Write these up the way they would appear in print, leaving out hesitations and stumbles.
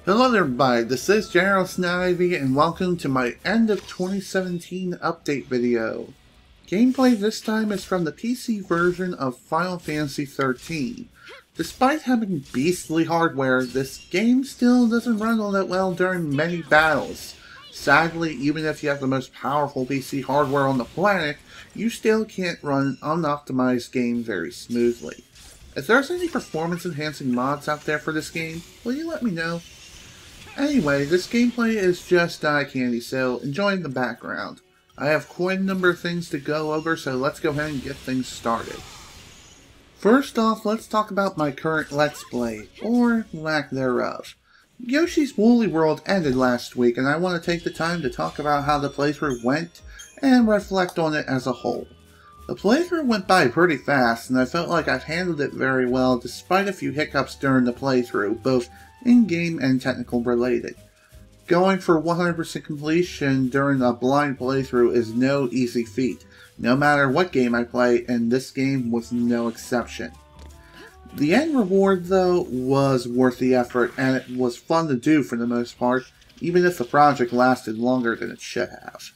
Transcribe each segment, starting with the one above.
Hello there everybody, this is General Snivy and welcome to my end of 2017 update video. Gameplay this time is from the PC version of Final Fantasy XIII. Despite having beastly hardware, this game still doesn't run all that well during many battles. Sadly, even if you have the most powerful PC hardware on the planet, you still can't run an unoptimized game very smoothly. If there's any performance enhancing mods out there for this game, will you let me know? Anyway, this gameplay is just eye candy, so enjoy the background. I have quite a number of things to go over, so let's go ahead and get things started. First off, let's talk about my current Let's Play, or lack thereof. Yoshi's Woolly World ended last week, and I want to take the time to talk about how the playthrough went, and reflect on it as a whole. The playthrough went by pretty fast, and I felt like I've handled it very well despite a few hiccups during the playthrough, both in-game and technical related. Going for 100% completion during a blind playthrough is no easy feat, no matter what game I play, and this game was no exception. The end reward, though, was worth the effort, and it was fun to do for the most part, even if the project lasted longer than it should have.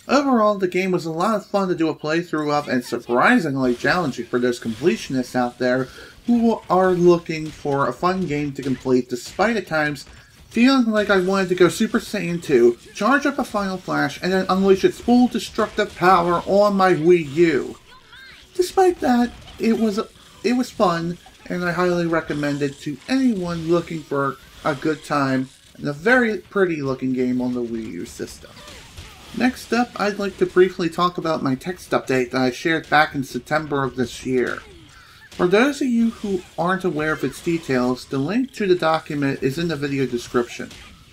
Overall, the game was a lot of fun to do a playthrough of, and surprisingly challenging for those completionists out there who are looking for a fun game to complete, despite at times feeling like I wanted to go Super Saiyan 2, charge up a Final Flash, and then unleash its full destructive power on my Wii U. Despite that, it was fun, and I highly recommend it to anyone looking for a good time and a very pretty looking game on the Wii U system. Next up, I'd like to briefly talk about my text update that I shared back in September of this year. For those of you who aren't aware of its details, the link to the document is in the video description.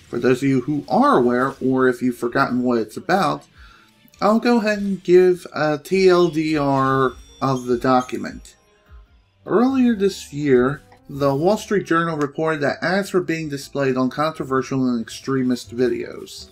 For those of you who are aware, or if you've forgotten what it's about, I'll go ahead and give a TLDR of the document. Earlier this year, the Wall Street Journal reported that ads were being displayed on controversial and extremist videos.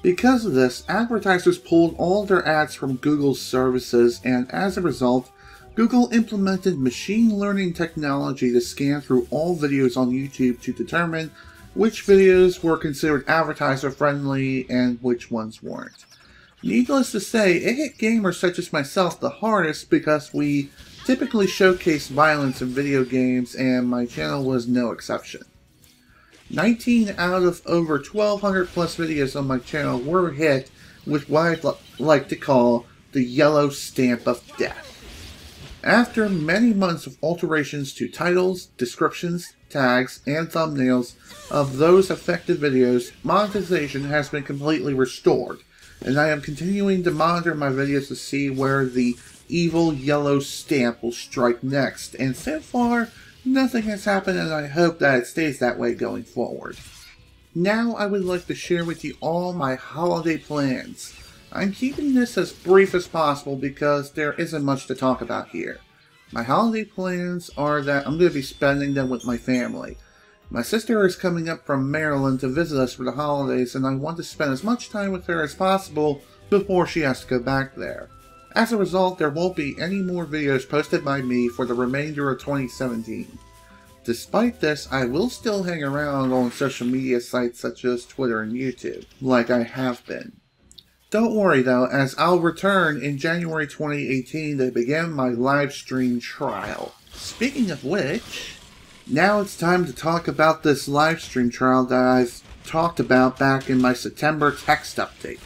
Because of this, advertisers pulled all their ads from Google's services, and as a result, Google implemented machine learning technology to scan through all videos on YouTube to determine which videos were considered advertiser-friendly and which ones weren't. Needless to say, it hit gamers such as myself the hardest because we typically showcase violence in video games, and my channel was no exception. 19 out of over 1,200 plus videos on my channel were hit with what I'd like to call the yellow stamp of death. After many months of alterations to titles, descriptions, tags, and thumbnails of those affected videos, monetization has been completely restored, and I am continuing to monitor my videos to see where the evil yellow stamp will strike next, and so far, nothing has happened, and I hope that it stays that way going forward. Now I would like to share with you all my holiday plans. I'm keeping this as brief as possible because there isn't much to talk about here. My holiday plans are that I'm going to be spending them with my family. My sister is coming up from Maryland to visit us for the holidays, and I want to spend as much time with her as possible before she has to go back there. As a result, there won't be any more videos posted by me for the remainder of 2017. Despite this, I will still hang around on social media sites such as Twitter and YouTube, like I have been. Don't worry though, as I'll return in January 2018 to begin my Lifestream Trial. Speaking of which, now it's time to talk about this Lifestream Trial that I've talked about back in my September text update.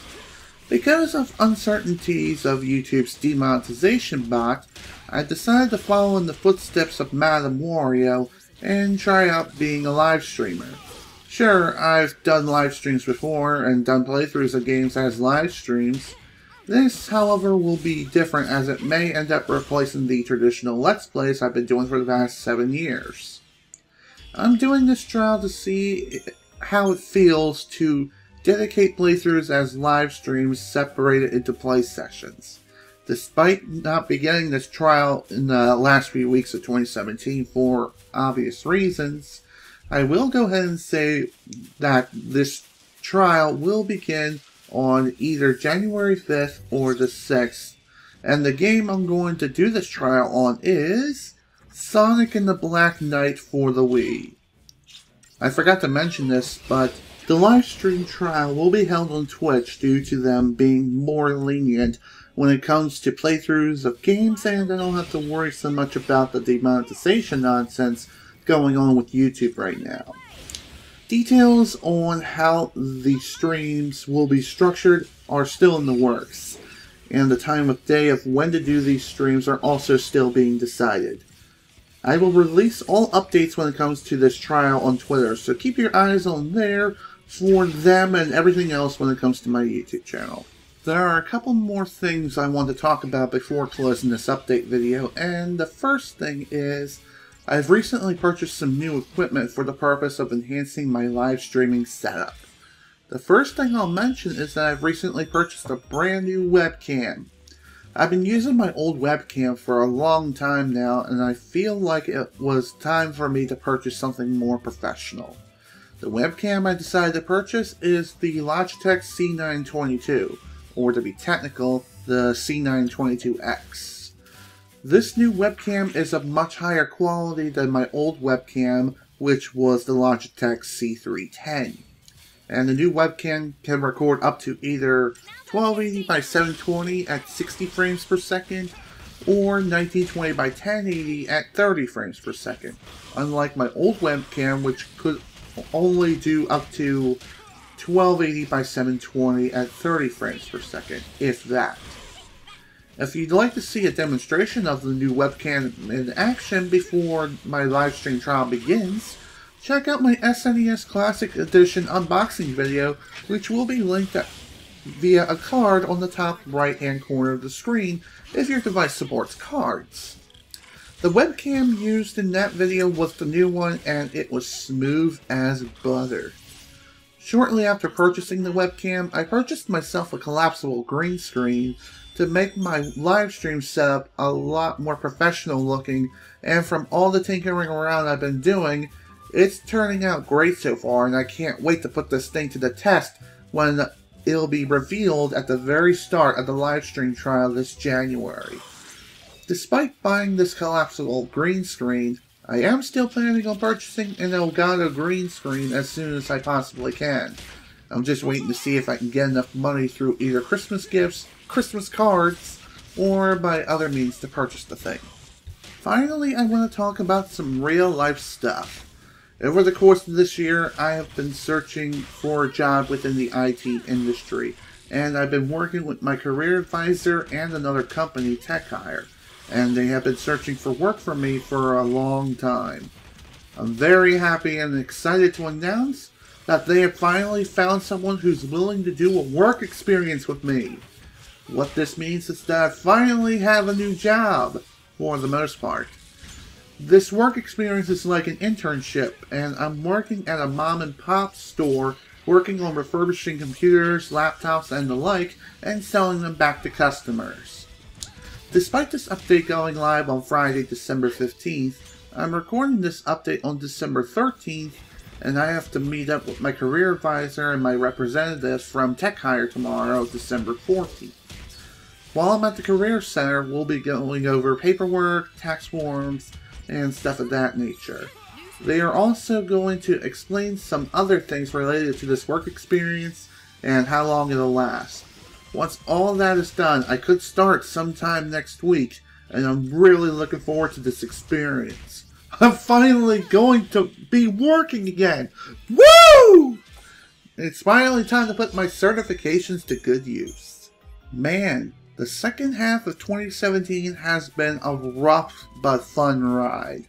Because of uncertainties of YouTube's demonetization bot, I decided to follow in the footsteps of Madame Wario and try out being a live streamer. Sure, I've done live streams before and done playthroughs of games as live streams. This, however, will be different as it may end up replacing the traditional Let's Plays I've been doing for the past 7 years. I'm doing this trial to see how it feels to dedicate playthroughs as live streams separated into play sessions. Despite not beginning this trial in the last few weeks of 2017 for obvious reasons, I will go ahead and say that this trial will begin on either January 5th or the 6th, and the game I'm going to do this trial on is Sonic and the Black Knight for the Wii. I forgot to mention this, but the Lifestream Trial will be held on Twitch due to them being more lenient when it comes to playthroughs of games, and I don't have to worry so much about the demonetization nonsense going on with YouTube right now. Details on how the streams will be structured are still in the works, and the time of day of when to do these streams are also still being decided. I will release all updates when it comes to this trial on Twitter, so keep your eyes on there for them and everything else when it comes to my YouTube channel. There are a couple more things I want to talk about before closing this update video, and the first thing is I've recently purchased some new equipment for the purpose of enhancing my live streaming setup. The first thing I'll mention is that I've recently purchased a brand new webcam. I've been using my old webcam for a long time now, and I feel like it was time for me to purchase something more professional. The webcam I decided to purchase is the Logitech C922, or to be technical, the C922X. This new webcam is of much higher quality than my old webcam, which was the Logitech C310. And the new webcam can record up to either 1280 by 720 at 60 frames per second, or 1920 by 1080 at 30 frames per second, unlike my old webcam, which could only do up to 1280 by 720 at 30 frames per second, if that. If you'd like to see a demonstration of the new webcam in action before my live stream trial begins, check out my SNES Classic Edition unboxing video, which will be linked via a card on the top right hand corner of the screen if your device supports cards. The webcam used in that video was the new one, and it was smooth as butter. Shortly after purchasing the webcam, I purchased myself a collapsible green screen to make my live stream setup a lot more professional looking, and from all the tinkering around I've been doing, it's turning out great so far, and I can't wait to put this thing to the test when it'll be revealed at the very start of the live stream trial this January. Despite buying this collapsible green screen, I am still planning on purchasing an Elgato green screen as soon as I possibly can. I'm just waiting to see if I can get enough money through either Christmas gifts, Christmas cards, or by other means to purchase the thing. Finally, I want to talk about some real life stuff. Over the course of this year, I have been searching for a job within the IT industry, and I've been working with my career advisor and another company, Tech Hire, and they have been searching for work for me for a long time. I'm very happy and excited to announce that they have finally found someone who's willing to do a work experience with me. What this means is that I finally have a new job, for the most part. This work experience is like an internship, and I'm working at a mom and pop store, working on refurbishing computers, laptops, and the like, and selling them back to customers. Despite this update going live on Friday, December 15th, I'm recording this update on December 13th, and I have to meet up with my career advisor and my representatives from Tech Hire tomorrow, December 14th. While I'm at the Career Center, we'll be going over paperwork, tax forms, and stuff of that nature. They are also going to explain some other things related to this work experience and how long it'll last. Once all that is done, I could start sometime next week, and I'm really looking forward to this experience. I'm finally going to be working again! Woo! It's finally time to put my certifications to good use. Man, the second half of 2017 has been a rough but fun ride.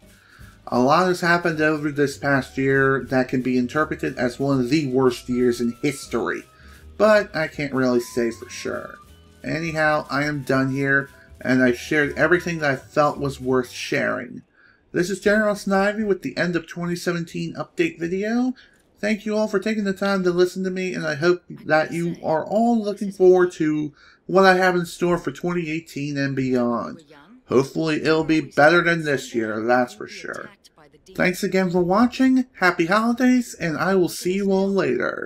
A lot has happened over this past year that can be interpreted as one of the worst years in history, but I can't really say for sure. Anyhow, I am done here, and I've shared everything that I felt was worth sharing. This is General Snivy with the end of 2017 update video. Thank you all for taking the time to listen to me, and I hope that you are all looking forward to what I have in store for 2018 and beyond. Hopefully it'll be better than this year, that's for sure. Thanks again for watching, happy holidays, and I will see you all later.